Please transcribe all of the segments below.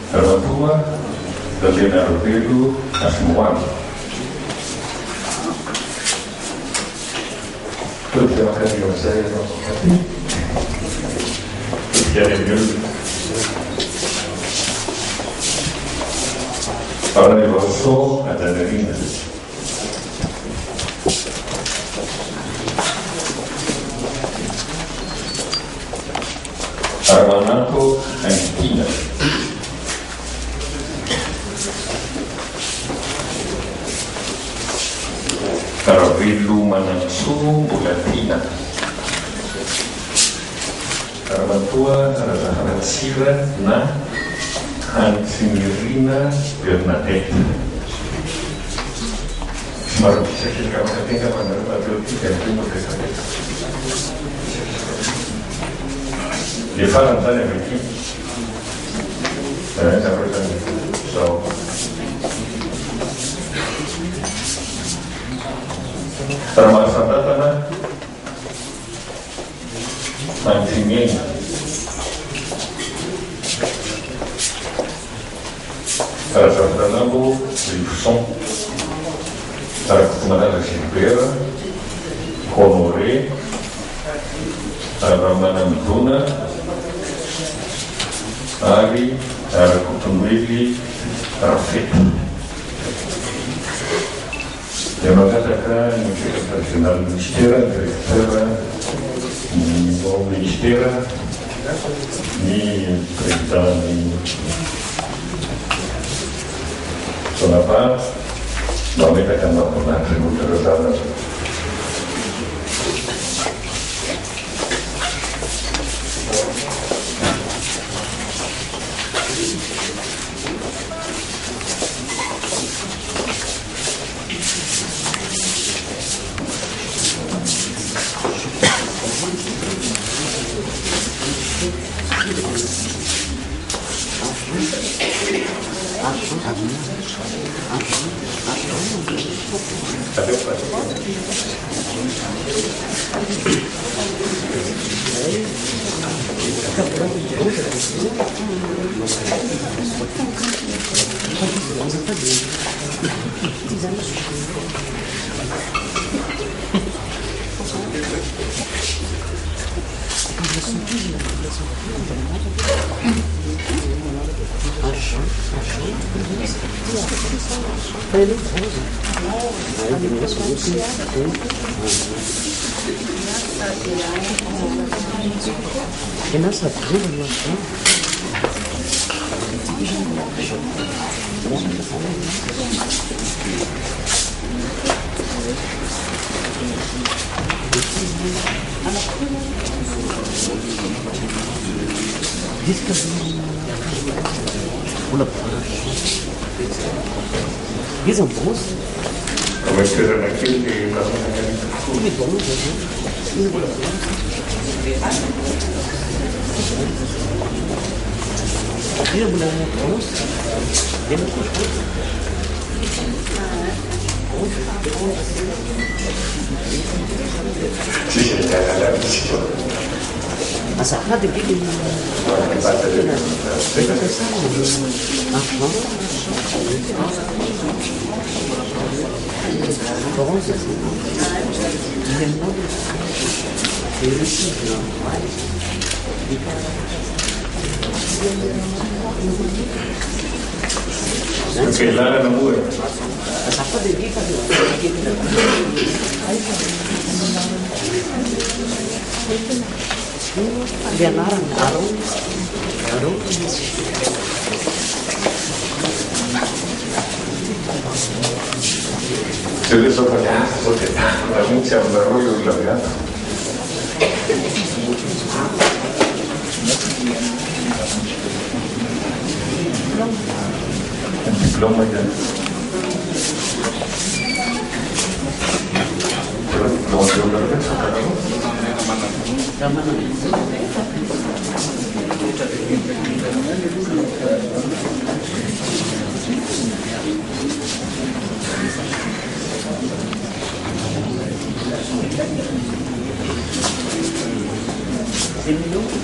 Orang tua lebih dulu semua. Terima kasih saya. Jadi dulu. Para negócio a Catarina. Armanato Anquina. Caravillo Manansu Bulatina. Armatua Rahansira na Hansinirina Bernadette. Baru bisa kita katakan pada ability dan primo kesalahan. Di faran tanya begini, saya sampaikan so. Termasuk tanah Hansinirina. Para Fernando Wilson, para Comandante Silveira, Honoré, para Ramana Mituna, Ali, para Kutumwili, para Feta. Eu não quero atacar no Nacional do Ministério, no Ministério, nem presidente. Kenapa? Kami akan melakukan tributur utama. Ils sont bons. Como es que era aquel que Il est bon, il est bon. Il est bon. Il est sí, la visita. Ah, ça va depuis que Porque la no mueve. ça va depuis dia larang arung Yo le soy porque la mucha me rollo y la verdad. El diploma ya. ¿Lo voy a hablar de eso?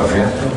avy ato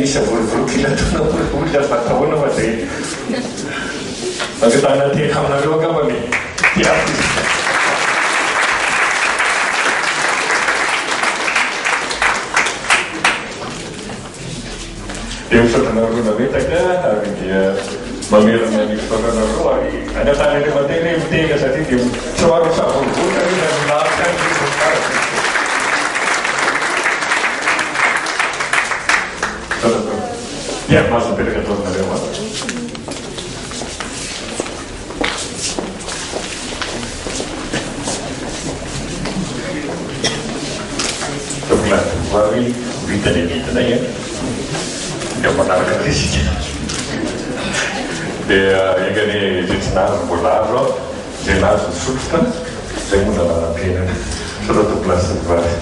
misy avolovolokila taolona fatahoana fa dia mankatana tena aminareo angambany tiako izy dia misaotranareo nametaka ary dia mamerana ny fotoananareo ary anatany le matena mitena satria dia tsoaro savolovolona izy aminahaka ya masuk dari kantor karyawan. Sebelah wali kita ya. Yang menarik di sini. Dia yang ini jenis bolaro, jenis substan, saya mudah melakukan suatu pelajaran baru.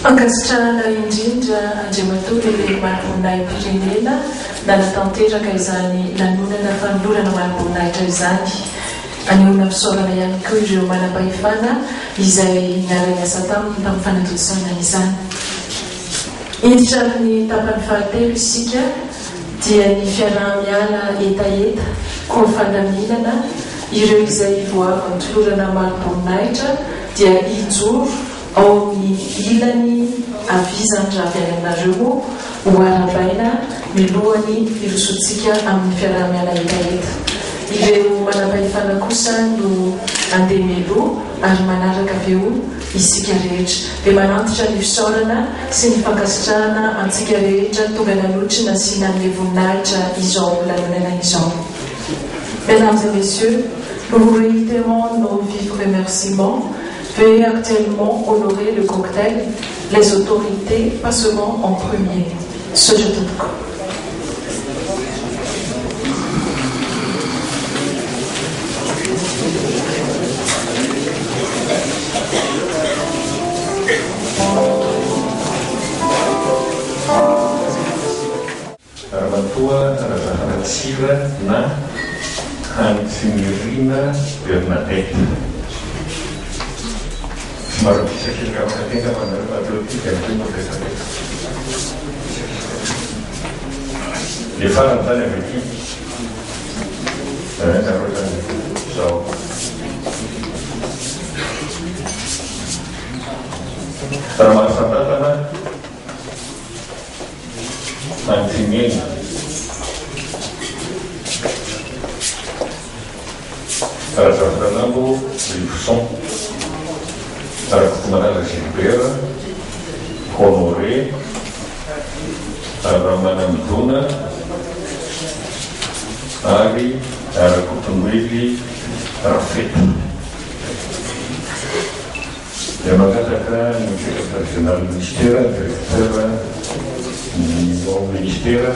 Ankasitrahana indrindra andriamatory le manam-boninahitra pirenena na natanteraka izany lanonana fanolorana manam-boninahitra izany. Anehoana fisaorana ihany koa ireo manam-pahefana izay niara niasa tamin'ny fanatodisana izany. Hiditra amin'ny tapany fahatelo isika dia ny fiarahamiala etaeta koa fandaminana ireo izay voavy nitolorana manam-boninahitra dia hijoro ao amin'ny ilany avizany raha avy any aminareo ho arabaina milohany irosotsika amin'ny fiarahamiala etaeta. Ireo manam-pahefana kosa no andeha meloha ary manaraka avy eo isika rehetra dia manantitra ny fisaorana sy ny fankasitrahana antsika rehetra tonga nanotrina sy nan'ilay voninahitra izao lanonana izao. Mesdames et messieurs, nous vous réitérons nos vifs remerciements. Veuillez actuellement honorer le cocktail. Les autorités passeront en premier. Sojotutko. Armatua, Arasaharatsira, na Hansinirina, Bernadette. Baru bisa kita perhatikan pada lebih dari 5 desa. Di mana tanya begini? Saya haruskan so. Termasuk tanah Nantingin. Rasa nabu Livson. Aracumana Gilbeira, Honoré, Ramana Mituna, Ali, Aracutunguili, Rafet. Yang mengatakan Nasional Ministera, Direktura, Ministera,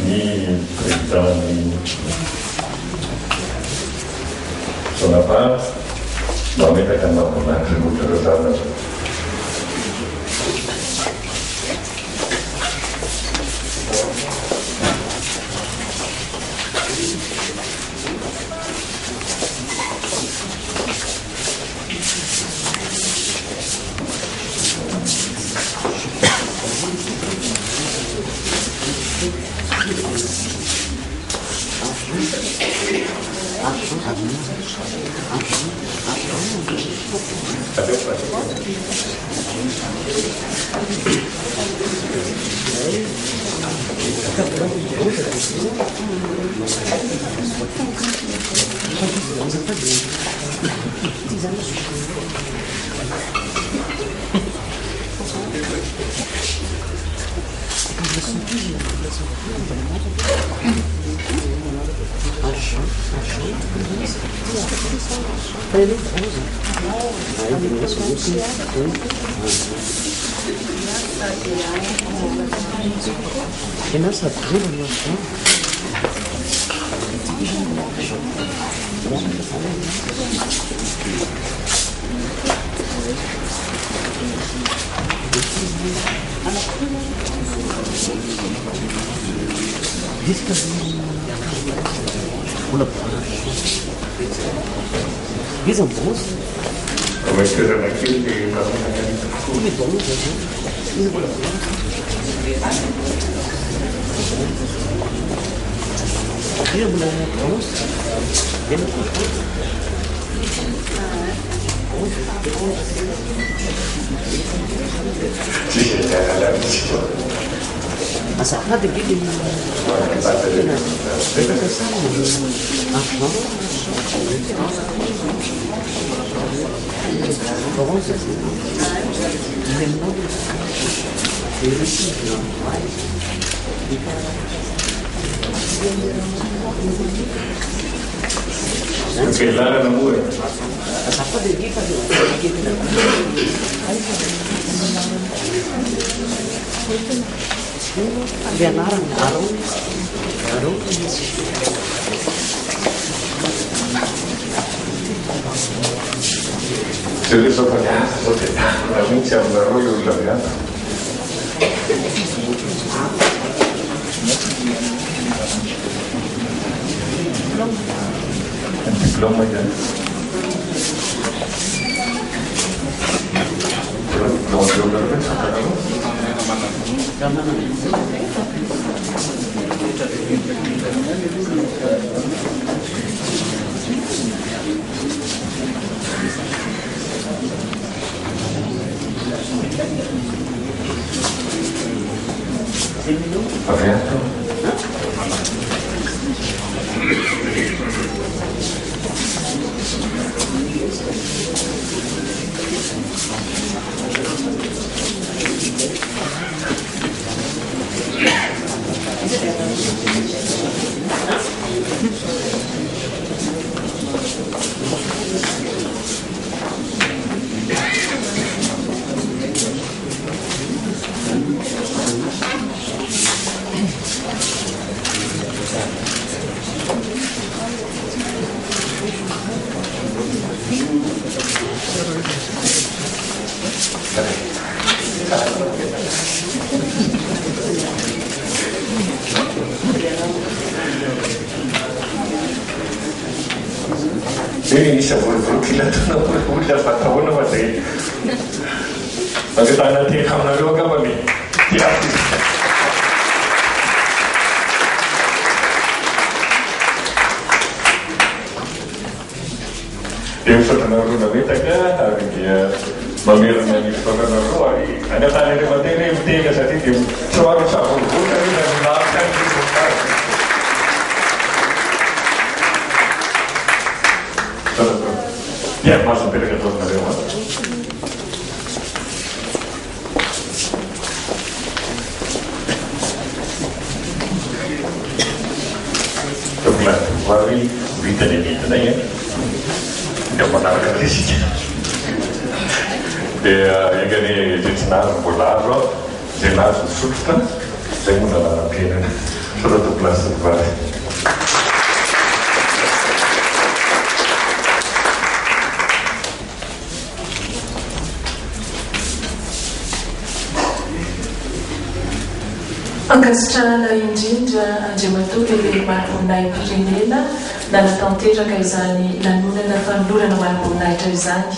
ni Presiden Sonapa. Kami akan melakukan terus-terusan. Visam bons? Come scrivere la chiesa che la Come bons, Io non bons. sì, la visita. Ma sa fate video Kailangan ng buhay. sa fate video biar larang arung Jadi sebenarnya kami siap berroyu lah ya. Belum aja. Belum berapa? Apa ya? Ini bisa berkilat udah tahun apa sih? Bagi tanah dia kamu naruh apa nih? Tiap. Dia sudah naruh nabi taknya, hari dia memilih nabi sudah naruh hari. Ada tanya di mana ini dia kasih dia suara sahaja bukan dia melakukan itu. Ya, masuk ke dalam area. Sebelah wali kita ini ya. Yang menarik di sini. Dia yang ini jenisnya bolaro, jenis sutra, saya mula kena sudah terbelas terbalik. Ankasitrahana indrindra Andriamatoa lehibe marim-poninahitra firenena na natanteraka izany lanonana fanolorana marim-poninahitra izany.